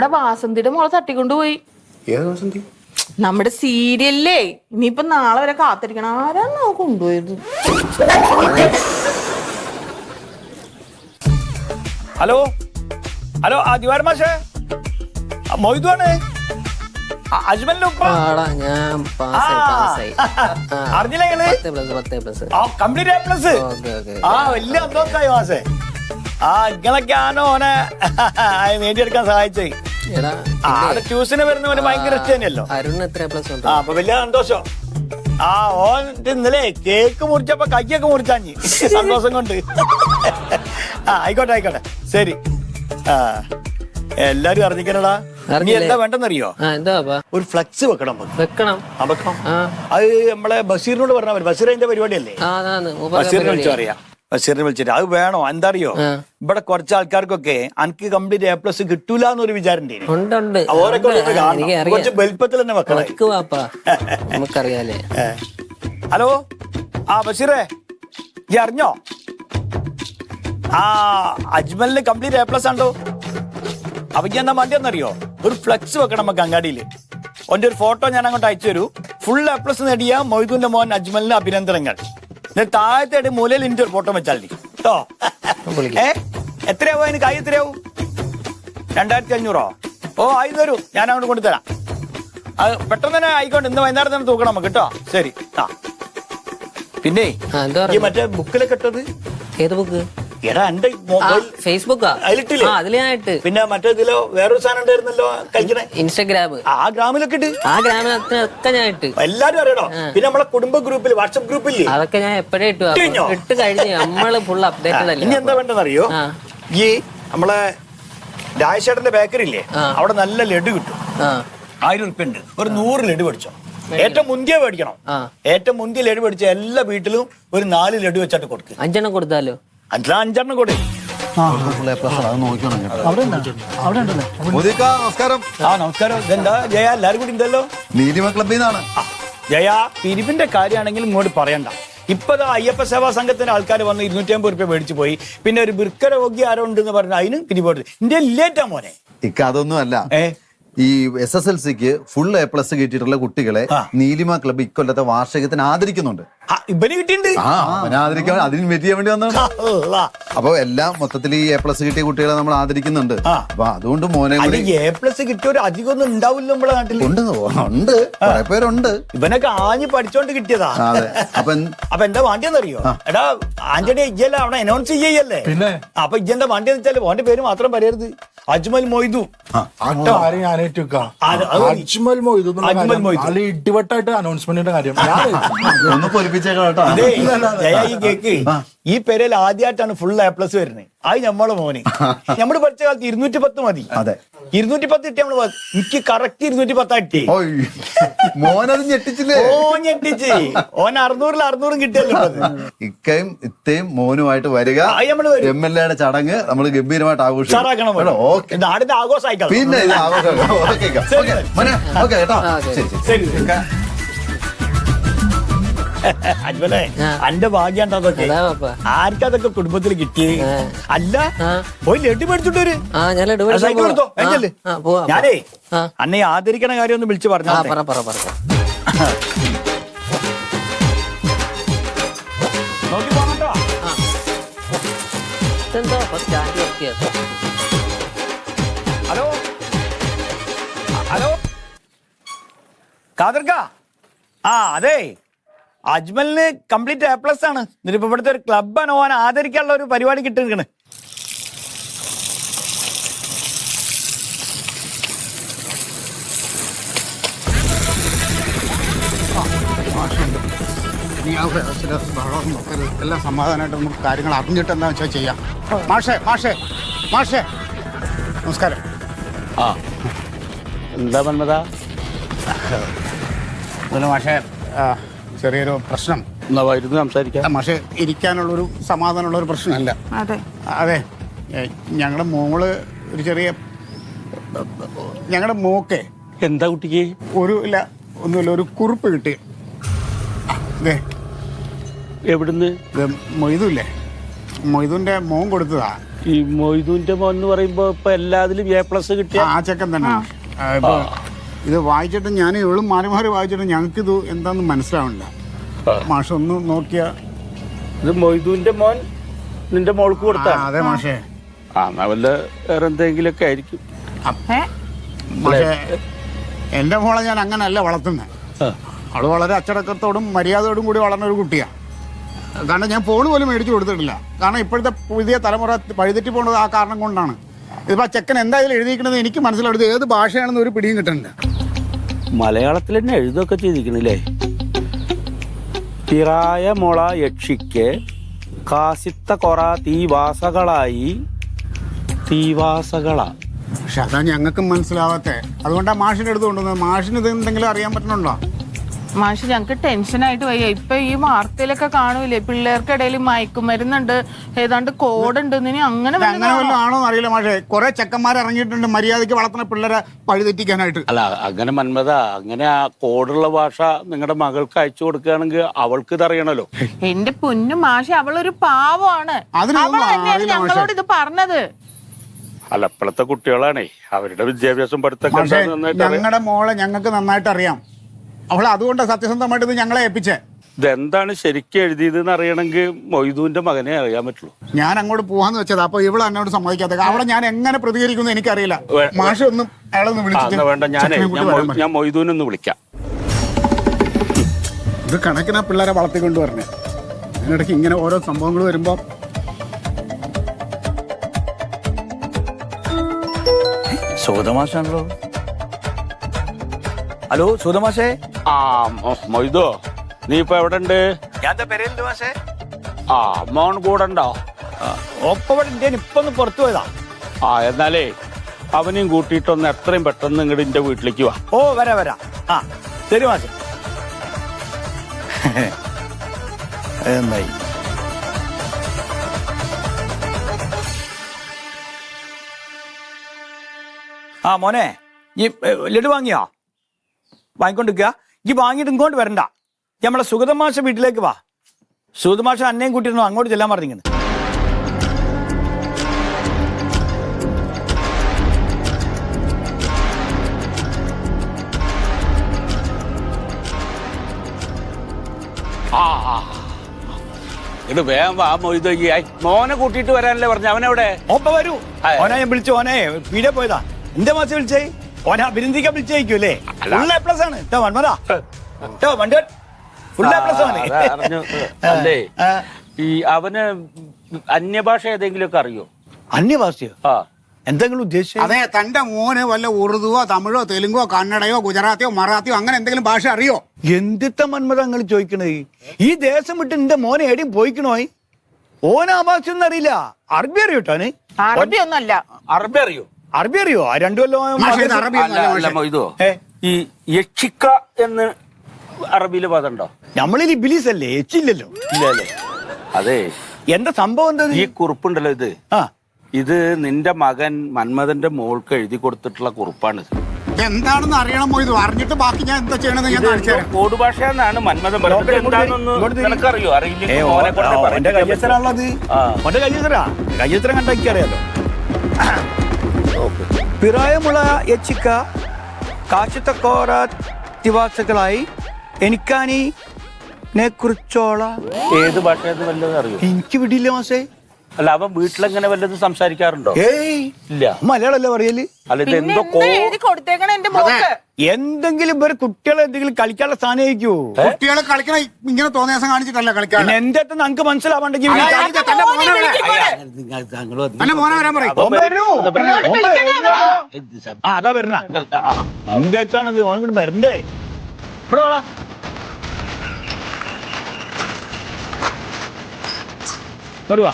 ഇവിടെ വാസന്തിയുടെ മോളെ തട്ടിക്കൊണ്ടുപോയി. നമ്മുടെ സീരിയലിലേ ഇനിയിപ്പൊ നാളെ വരെ കാത്തിരിക്കണം. ആരാണോ കൊണ്ടുപോയത്? ഹലോ ഹലോ ആ ദിവാര മാഷേ, മൊയ്തുവാണ്. അജ്മലിന്റെ ഉപ്പ അറിഞ്ഞില്ല കംപ്ലീറ്റ് A+. ആ വലിയ സന്തോഷമായി മാസേ. ആ ഇങ്ങളൊക്കെയാണോ ഓനെ നേടിയെടുക്കാൻ സഹായിച്ചേ. ട്യൂഷന് വരുന്നവന് ഭയങ്കര ഇഷ്ടം തന്നെയല്ലോ. ആ അപ്പൊ വലിയ സന്തോഷം. ആ ഓൻ ഇന്നലെ കേക്ക് മുറിച്ചപ്പോ കയ്യൊക്കെ മുറിച്ചാഞ്ഞി സന്തോഷം കൊണ്ട്. ആ ആയിക്കോട്ടെ ആയിക്കോട്ടെ ശരി. ആ എല്ലാരും അറിഞ്ഞിക്കണടാ. നീ എന്താ വേണ്ടെന്നറിയോ? ഒരു ഫ്ലക്സ് വെക്കണം. അത് നമ്മളെ ബഷീറിനോട് പറഞ്ഞാൽ മതി. ബഷീർ അതിന്റെ പരിപാടിയല്ലേ. ബഷീറിനെ വിളിച്ചു പറയാ. ബഷീറിനെ വിളിച്ചിട്ട് അത് വേണോ എന്താ അറിയോ, ഇവിടെ കുറച്ച് ആൾക്കാർക്കൊക്കെ എനിക്ക് കംപ്ലീറ്റ് A+ കിട്ടൂല എന്നൊരു വിചാരം കുറച്ച് വലുപ്പത്തിൽ തന്നെ വെക്കണം. ഹലോ ആ ബഷീറേ, ഈ അറിഞ്ഞോ ആ അജ്മലിന് കംപ്ലീറ്റ് A+ ആണോ? അപ്പൊ ഞാൻ എന്താ വണ്ടിയെന്നറിയോ, ഒരു ഫ്ലക്സ് വെക്കണം നമുക്ക് അങ്ങാടിയില്. ഒന്റെ ഒരു ഫോട്ടോ ഞാൻ അങ്ങോട്ട് അയച്ചു തരൂ. ഫുൾ A+ നേടിയ മൊയ്തുന്റെ മോൻ അജ്മലിന് അഭിനന്ദനങ്ങൾ. താഴത്തെ മൂലയിൽ ഇന്റെ ഒരു ഫോട്ടോ വെച്ചാൽ കേട്ടോ. എത്രയാവും അതിന്? കൈ എത്രയാവും? 2500. ഓ ആയി തരൂ, ഞാൻ അങ്ങോട്ട് കൊണ്ടുതരാം. അത് പെട്ടെന്ന് തന്നെ ആയിക്കോട്ടെ. ഇന്ന് വൈകുന്നേരം തന്നെ തൂക്കണം നമുക്ക് കേട്ടോ. ശരി. ആ പിന്നെ ഈ മറ്റേ ബുക്കിലൊക്കെ ഇട്ടത് ഏത് ബുക്ക്? എടാ എന്റെ അതിലിട്ട്. പിന്നെ മറ്റേതിലോ വേറൊരു സാധനം ഉണ്ടായിരുന്നല്ലോ കഴിക്കണേ, ഇൻസ്റ്റാഗ്രാം. ആ ഗ്രാമിലൊക്കെ ഇട്ട്. ആ ഗ്രാമിലൊക്കെ ഞാൻ ഇട്ട്. എല്ലാരും അറിയണോ? പിന്നെ നമ്മളെ കുടുംബ ഗ്രൂപ്പിൽ വാട്സ്ആപ്പ് ഗ്രൂപ്പില്ലേ, അതൊക്കെ ഞാൻ എപ്പോഴേ ഇട്ട് കഴിഞ്ഞു. നമ്മള് ഫുൾ അപ്ഡേറ്റഡ് അല്ലേ. ഇനി എന്താ വേണ്ടെന്നറിയോ, ഈ നമ്മളെ രാജേഷേട്ടന്റെ ബേക്കറി ഇല്ലേ, അവിടെ നല്ല ലഡു കിട്ടും. 1000 ഉറുപ്പ്യ ഉണ്ട്. ഒരു 100 ലഡു മേടിച്ചോ. ഏറ്റവും മുന്തിയ മേടിക്കണം. ഏറ്റവും മുന്തിയ ലഡു മേടിച്ച എല്ലാ വീട്ടിലും ഒരു 4 ലഡു വെച്ചിട്ട് കൊടുക്കും. 5 എണ്ണം കൊടുത്താലോ? 5 കൊടു. നമസ്കാരം. ആ നമസ്കാരം. ഇതെന്താ ജയ എല്ലാരും കൂടി ഉണ്ടല്ലോ? നീലിമ ക്ലബ്ബിൽ നിന്നാണ്. ജയ പിരിവിന്റെ കാര്യമാണെങ്കിൽ ഇങ്ങോട്ട് പറയണ്ട. ഇപ്പൊ അയ്യപ്പ സേവാ സംഘത്തിന്റെ ആൾക്കാർ വന്ന് 250 ഉറുപ്പ്യ മേടിച്ചു പോയി. പിന്നെ ഒരു വൃക്ക രോഗി ആരോ ഉണ്ടെന്ന് പറഞ്ഞ അതിന് പിരിവെടുത്ത് ഇന്ത്യ ഇല്ലേറ്റാ മോനെ. അതൊന്നും അല്ല, ഈ SSLCക്ക് ഫുൾ A+ കിട്ടിയിട്ടുള്ള കുട്ടികളെ നീലിമ ക്ലബ്ബ് ഇക്കൊല്ലത്തെ വാർഷികത്തിന് ആദരിക്കുന്നുണ്ട്. ഇവന് കിട്ടിയിട്ടുണ്ട്. ആദരിക്കാൻ അതിന് പറ്റിയാൻ വേണ്ടി വന്നതാണ്. അപ്പൊ എല്ലാം മൊത്തത്തിൽ ഈ A+ കിട്ടിയ കുട്ടികളെ നമ്മൾ ആദരിക്കുന്നുണ്ട്. അപ്പൊ അതുകൊണ്ട് മോനെ A+ കിട്ടിയ ഒരു അധികം ഒന്നും ഉണ്ടാവില്ല നമ്മുടെ നാട്ടിൽ. ഉണ്ട് കുറെ പേരുണ്ട്. ഇവനൊക്കെ ആഞ്ഞ് പഠിച്ചോണ്ട് കിട്ടിയതാ. അപ്പൊ എന്താ വണ്ടിയെന്നറിയോ? എടാ ആന്റണി ഇജ്ജല്ല അവിടെ അനൗൺസ് ചെയ്യല്ലേ. പിന്നെ അപ്പൊ ഇജ്ജെന്താ വണ്ടി എന്ന് വെച്ചാല് ഓന്റെ പേര് മാത്രം പറയരുത്, അജ്മൽ മൊയ്തു. ഇടിവട്ടായിട്ട് അനൗൺസ്മെന്റിന്റെ കാര്യം ഈ പേരിൽ ആദ്യമായിട്ടാണ് ഫുൾ A+ വരുന്നത്. അത് നമ്മളെ മോന്. നമ്മള് പഠിച്ച കാലത്ത് 210 മതി. 210 കിട്ടിയ നമ്മള് എനിക്ക് കറക്റ്റ് 210 കിട്ടി. മോനത് ഞെട്ടിച്ചില്ലേ? ഞെട്ടിച്ച് ഓൻ 600 കിട്ടിയല്ലോ. ഇക്കയും ഇത്തയും മോനുമായിട്ട് വരിക. MLA ചടങ്ങ് നമ്മൾ ഗംഭീരമായിട്ട് ആഘോഷിക്കണം. നാടിന്റെ ആഘോഷമായിക്കാം. പിന്നെ അജ്മലേ അന്റെ ഭാഗ്യാണ്ട് അതൊക്കെ. ആർക്കതൊക്കെ കുടുംബത്തിൽ കിട്ടി. അല്ല പോയി ലഡു മേടിച്ചിട്ട് വരും. സൈക്കിൾ എടുത്തോ. ഞാനേ അന്നെ ആദരിക്കണ കാര്യം ഒന്ന് വിളിച്ചു പറഞ്ഞു. നോക്കി പോകട്ടോ. ഹലോ ഹലോ കാദർക്ക. ആ അതെ, അജ്മലിന് കംപ്ലീറ്റ് A+ ആണ്. എന്നിട്ട് ഇവിടുത്തെ ഒരു ക്ലബ്ബാണ് ഓൻ ആദരിക്കാനുള്ള ഒരു പരിപാടി കിട്ടിയിരിക്കണ്. എല്ലാം സമാധാനമായിട്ട് നമുക്ക് കാര്യങ്ങൾ അറിഞ്ഞിട്ട് എന്താ വെച്ചാൽ ചെയ്യാം. മാഷേ മാഷേ മാഷേ നമസ്കാരം. ആ എന്താ മന്മത? മാഷേ ചെറിയൊരു പ്രശ്നം. സംസാരിക്കാം. മാഷേ ഇരിക്കാനുള്ളൊരു സമാധാനമുള്ളൊരു പ്രശ്നമല്ല. അതെ, ഞങ്ങളുടെ മോള് ഒരു ചെറിയ ഞങ്ങളുടെ മോക്കെ എന്താ കുട്ടിക്ക് ഒന്നുമില്ല ഒരു കുറിപ്പ് കിട്ടി. എവിടുന്ന്? മൊയ്തുല്ലേ മൊയ്തുന്റെ മോൻ കൊടുത്തതാ. ഈ മൊയ്തുന്റെ മോൻ എന്ന് പറയുമ്പോ ഇപ്പൊ എല്ലാത്തിലും A+ കിട്ടിയ ആ ചെക്കൻ തന്നെ. ഇപ്പൊ ഇത് വായിച്ചിട്ട് ഞാൻ ഇവളും മാറി മാറി വായിച്ചിട്ട് ഞങ്ങൾക്ക് ഇത് എന്താന്ന് മനസ്സിലാവണില്ല. മാഷ് ഒന്ന് നോക്കിയ. ഇത് മൊയ്തുന്റെ മോൻ നിന്റെ മോൾക്ക് കൊടുത്താ? അതെ മാഷേ. എന്നാ വല്ല വേറെ എന്തെങ്കിലുമൊക്കെ ആയിരിക്കും. പക്ഷേ എൻ്റെ മോളെ ഞാൻ അങ്ങനല്ല വളർത്തുന്നത്. അവള് വളരെ അച്ചടക്കത്തോടും മര്യാദയോടും കൂടി വളർന്ന ഒരു കുട്ടിയാണ്. കാരണം ഞാൻ ഫോൺ പോലും മേടിച്ചു കൊടുത്തിട്ടില്ല. കാരണം ഇപ്പോഴത്തെ പുതിയ തലമുറ വഴിതെറ്റി പോകുന്നത് ആ കാരണം കൊണ്ടാണ്. ഇതിപ്പോൾ ചെക്കൻ എന്തായാലും എഴുതിയിരിക്കുന്നത് എനിക്ക് മനസ്സിലാവുന്നത് ഏത് ഭാഷയാണെന്ന് ഒരു പിടിയും കിട്ടുന്നില്ല. മലയാളത്തിൽ തന്നെ എഴുതൊക്കെ ചെയ്തിരിക്കണില്ലേ? പിറായ മുള യക്ഷിക്ക് കാസിത്ത കൊറ തീവാസകളായി തീവാസകളാ. പക്ഷെ അതാ ഞങ്ങൾക്കും മനസ്സിലാവാത്തെ. അതുകൊണ്ടാണ് മാഷിൻ്റെ അടുത്ത് കൊണ്ടുവന്നത്. മാഷിന് ഇത് എന്തെങ്കിലും അറിയാൻ പറ്റുന്നുണ്ടോ? മാഷ് ഞങ്ങക്ക് ടെൻഷനായിട്ട് വയ്യ. ഇപ്പൊ ഈ വാർത്തയിലൊക്കെ കാണൂലേ പിള്ളേർക്കിടയിൽ മയക്കുമരുന്നുണ്ട്, ഏതാണ്ട് കോടുണ്ട്, ഇനി അങ്ങനെ വല്ലതും ആണോ അറിയില്ല മാഷെ. കുറെ ചെക്കന്മാർ ഇറങ്ങിയിട്ടുണ്ട് മര്യാദയ്ക്ക് വളർത്തുന്ന പിള്ളേരെ വഴിതെറ്റിക്കാനായിട്ട്. അല്ല അങ്ങനെ മന്മത, അങ്ങനെ ആ കോഡുള്ള ഭാഷ നിങ്ങളുടെ മകൾക്ക് അയച്ചു കൊടുക്കുകയാണെങ്കിൽ അവൾക്ക് ഇത് അറിയണല്ലോ. എന്റെ പൊന്നു മാഷെ, അവളൊരു പാവമാണ്. ഞങ്ങളോട് ഇത് പറഞ്ഞത്. അല്ല ഇപ്പോഴത്തെ കുട്ടികളാണേ, അവരുടെ വിദ്യാഭ്യാസം പഠിത്തം ഞങ്ങളുടെ മോളെ ഞങ്ങൾക്ക് നന്നായിട്ട് അറിയാം. അവൾ അതുകൊണ്ട് സത്യസന്ധമായിട്ട് ഇത് ഞങ്ങളെ ഏൽപ്പിച്ചേ. ഇതെന്താണ് ശരിക്കും എഴുതിയതെന്ന് അറിയണമെങ്കിൽ മൊയ്തുവിന്റെ മകനെ അറിയാൻ പറ്റുള്ളൂ. ഞാൻ അങ്ങോട്ട് പോവാന്ന് വെച്ചത്. അപ്പൊ ഇവള് എന്നോട് സമ്മതിക്കാത്ത അവിടെ ഞാൻ എങ്ങനെ പ്രതികരിക്കുന്നു എനിക്കറിയില്ല. മാഷ ഒന്നും അയാളൊന്ന് വിളിച്ചിട്ട് വേണ്ട, ഞാൻ മൊയ്തുവിനൊന്ന് വിളിക്കാം. ഇത് കണക്കിനാ പിള്ളേരെ വളർത്തിക്കൊണ്ട് വരണേ. അതിനിടയ്ക്ക് ഇങ്ങനെ ഓരോ സംഭവങ്ങൾ വരുമ്പോ സുഗതമാഷാണല്ലോ. ഹലോ സുഗതമാഷേ. മൊയ്തോ, നീ ഇപ്പൊ എവിടെ ഉണ്ട്? മോൻ കൂടെ ഉണ്ടോ? ഇപ്പൊ ഒന്ന് പുറത്തു പോയതാ. എന്നാലേ അവനെയും കൂട്ടിയിട്ടൊന്ന് എത്രയും പെട്ടെന്ന് ഇങ്ങോട്ട് എന്റെ വീട്ടിലേക്ക് വാ. ഓ വരാ. ശരി മാഷെ. എന്നായി മോനെ, ഈ ലഡു വാങ്ങിയോ? വാങ്ങിക്കൊണ്ടിരിക്കുക. ഈ വാങ്ങിയിട്ട് ഇങ്ങോട്ട് വരണ്ട. നമ്മളെ സുഗതമാഷ വീട്ടിലേക്ക് വാ. സുഗതമാഷ അന്നേം കൂട്ടിയിരുന്നോ അങ്ങോട്ട് ചെല്ലാൻ പറഞ്ഞിങ്ങനെ. ഇത് വേഗം വാ മൊയ്തോ. മോനെ കൂട്ടിയിട്ട് വരാനല്ലേ പറഞ്ഞു. അവനെവിടെ? ഓപ്പ വരൂ. ഓനെ ഞാൻ വിളിച്ചു. ഓനെ പീടെ പോയതാ. എന്റെ മാസം വിളിച്ചേ. ഓനെ അഭിനന്ദിക്കാൻ വിളിച്ചേക്കും അല്ലേ? ഫുൾ A+ ആണ്. ഫുൾ A+ ആണ്. അല്ലേ ഈ അവന് അന്യഭാഷ ഏതെങ്കിലും ഒക്കെ അറിയോ? അന്യഭാഷയോ? എന്തെങ്കിലും ഉദ്ദേശിച്ചത്? അതെ, തന്റെ മോന് വല്ല ഉറുദുവോ തമിഴോ തെലുങ്കോ കന്നഡയോ ഗുജറാത്തിയോ മറാത്തിയോ അങ്ങനെ എന്തെങ്കിലും ഭാഷ അറിയോ? എന്തിത്ത മന്മതങ്ങൾ ചോദിക്കണേ? ഈ ദേശം വിട്ട് എന്റെ മോനെ എവിടെയും പോയിക്കണോ? ഓൻ ആ ഭാഷ ഒന്നും അറിയില്ല. അറബി അറിയോ? അറബി ഒന്നല്ല. അറബി അറിയോ? അറബി അറിയോ? 2 കൊല്ലം മൊയ്തോ, ഈ യക്ഷിക്ക എന്ന് അറബിയില് പദമുണ്ടോ? നമ്മളിൽ ഇബിലീസ് അല്ലേ, എച്ചില്ലല്ലോ. ഇല്ലല്ലേ? അതെ, എന്താ സംഭവം? എന്താ ഈ കുറിപ്പുണ്ടല്ലോ, ഇത് നിന്റെ മകൻ മന്മഥന്റെ മോൾക്ക് എഴുതി കൊടുത്തിട്ടുള്ള കുറിപ്പാണിത്. എന്താണെന്ന് അറിയണം ഇത്. അറിഞ്ഞിട്ട് ബാക്കി ഞാൻ എന്താ ചെയ്യണമെന്ന് ഞാൻ കാണിച്ചു തരാം. കോഡ് ഭാഷയെന്നാണ് മന്മഥൻ പറഞ്ഞത്. എന്താണെന്ന് നിനക്കറിയോ? അറിയില്ല. കയ്യത്തരം കണ്ട എനിക്കറിയാലോ. പിറായമുള യച്ചിക്ക കാശത്തക്കോറ തിവാസകളായി എനിക്കാനി കുറിച്ചോള. ഏത് ഭാഷയെന്ന് വല്ലതും അറിയോ? എനിക്ക് വിടില്ല മാസേ. അല്ല, അവൻ വീട്ടിലെങ്ങനെ വല്ലതും സംസാരിക്കാറുണ്ടോ? ഏയ് ഇല്ല. മലയാളല്ലേ പറയല്? അല്ല, ഇതെന്തോ എന്തെങ്കിലും ഒരു കുട്ടികളെ എന്തെങ്കിലും കളിക്കാനുള്ള സ്ഥാനം ആയിരിക്കോ? കുട്ടികളെ കളിക്കണ ഇങ്ങനെ തോന്നിയാസം കാണിച്ചിട്ടല്ല കളിക്കാൻ. എന്റെ അടുത്ത് നമുക്ക് മനസ്സിലാവണ്ടെങ്കിൽ മോനെ വരാൻ പറയും. അതാ വരണ. എന്താണത്? ഓൻ വരണ്ടേ? ഇവിടെ വാ. വരുവാ.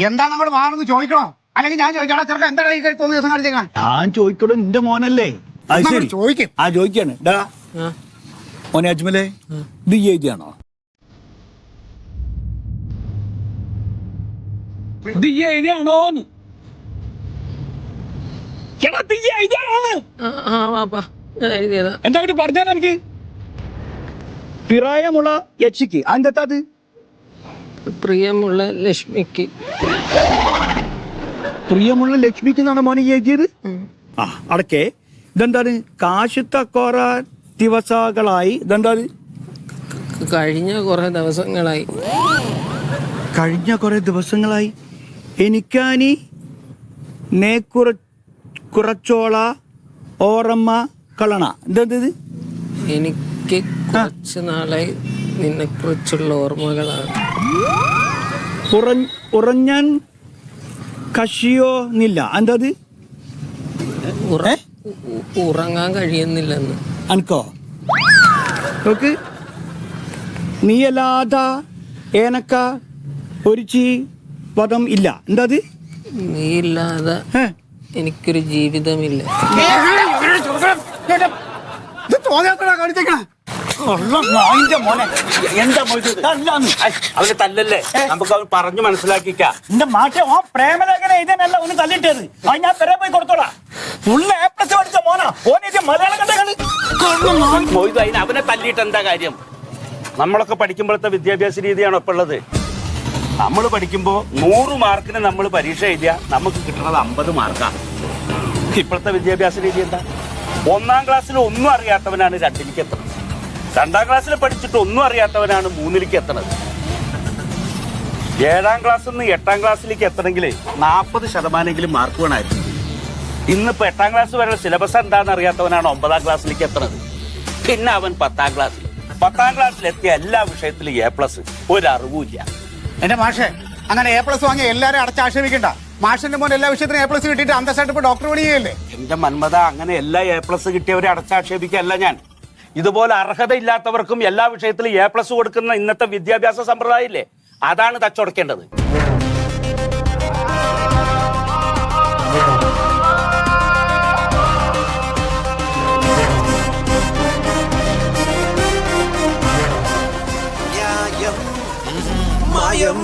എന്താ നമ്മൾ മാറുന്നു ചോദിക്കണോ? അല്ലെങ്കിൽ ഞാൻ ചോദിച്ചാടാ ചെറുക്ക എന്താ ഈ തോന്നിയ ദിവസം കാണിച്ചേക്കാൻ? ഞാൻ ചോദിക്കണോ? എന്റെ മോനല്ലേ. ചോദിക്കും. ചോദിക്കാണ്. മോനെ അജ്മലേ, ഇത് എഴുതിയാണോ? ഇത് എഴുതിയാണോ? എഴുതിയതാ. എന്താ അങ്ങോട്ട് പറഞ്ഞാൽ എനിക്ക് പിറായമുള്ള യക്ഷിക്ക് അതെന്താ അത്? പ്രിയമുള്ള ലക്ഷ്മിക്ക്. പ്രിയമുള്ള ലക്ഷ്മിക്ക് എന്നാണ് മോനെ എഴുതിയത്. ആ അടക്കേ ഇതെന്താണ്? കാശുത്തക്കോറ ദിവസങ്ങളായി. ഇതെന്താണ്? കഴിഞ്ഞ കുറെ ദിവസങ്ങളായി. കഴിഞ്ഞ കുറെ ദിവസങ്ങളായി എനിക്കാനി നേ കുറച്ചോള ഓറമ്മ കളണ. എന്തത്? എനിക്ക് കുറച്ച് നാളായി നിന്നെ കുറിച്ചുള്ള ഓർമ്മകളാണ്. ഉറഞ്ഞാൻ കഷിയോ നില്ല. എന്തത്? ഉറങ്ങാൻ കഴിയുന്നില്ലെന്ന്. അനക്കോ നോക്ക്, നീയല്ലാത ഏനക്ക ഒരു പദം ഇല്ല. എന്തത്? നീയില്ലാതെ എനിക്കൊരു ജീവിതമില്ല. അവന് തല്ലല്ലേ, നമുക്ക് അവൻ പറഞ്ഞു മനസ്സിലാക്കിക്കാം. എന്റെ മാറ്റ ഓ പ്രേമലേഖന ഇതല്ല ഒന്ന് തല്ലിട്ടത്. അത് ഞാൻ പെരെ പോയി കൊടുത്തോളാം. ഫുള്ള് A+ പഠിച്ച മോനാ ഓനെ മലയാളം കണ്ടകള്. മൊയ്തു അതിന് അവനെ തല്ലിയിട്ട് എന്താ കാര്യം? നമ്മളൊക്കെ പഠിക്കുമ്പോഴത്തെ വിദ്യാഭ്യാസ രീതിയാണ് ഇപ്പൊ ഉള്ളത്. നമ്മൾ പഠിക്കുമ്പോൾ 100 മാർക്കിന് നമ്മൾ പരീക്ഷ എഴുതിയാൽ നമുക്ക് കിട്ടുന്നത് 50 മാർക്കാണ്. ഇപ്പോഴത്തെ വിദ്യാഭ്യാസ രീതി എന്താ? 1-ാം ക്ലാസ്സിൽ ഒന്നും അറിയാത്തവനാണ് 2ലേക്ക് എത്തുന്നത്. 2-ാം ക്ലാസ്സിൽ പഠിച്ചിട്ട് ഒന്നും അറിയാത്തവനാണ് 3ലേക്ക് എത്തുന്നത്. 7-ാം ക്ലാസ്സിൽ നിന്ന് 8-ാം ക്ലാസ്സിലേക്ക് എത്തണമെങ്കിൽ 40% മാർക്ക് വേണമായിരുന്നു. ഇന്നിപ്പോ 8-ാം ക്ലാസ് വരെ സിലബസ് എന്താണെന്ന് അറിയാത്തവനാണ് 9-ാം ക്ലാസ്സിലേക്ക് എത്തുന്നത്. പിന്നെ അവൻ 10-ാം ക്ലാസ്സിൽ 10-ാം ക്ലാസ്സിലെത്തിയ എല്ലാ വിഷയത്തിലും A+, ഒരു അറിവുമില്ല. എന്റെ മാഷെ, അങ്ങനെ A+ വാങ്ങി എല്ലാരും അടച്ചാക്ഷേപിക്കണ്ട. മാഷിന്റെ മോൻ എല്ലാ വിഷയത്തിനും A+ കിട്ടിയിട്ട് അന്തസ്സായിട്ട് ഇപ്പൊ ഡോക്ടർ പണി ചെയ്യല്ലേ? എന്റെ മന്മത, അങ്ങനെ എല്ലാ A+ കിട്ടിയവരെ അടച്ചാക്ഷേപിക്കല്ല ഞാൻ. ഇതുപോലെ അർഹതയില്ലാത്തവർക്കും എല്ലാ വിഷയത്തിലും A+ കൊടുക്കുന്ന ഇന്നത്തെ വിദ്യാഭ്യാസ സമ്പ്രദായം ഇല്ലേ, അതാണ് തച്ചുടക്കേണ്ടത്. മായം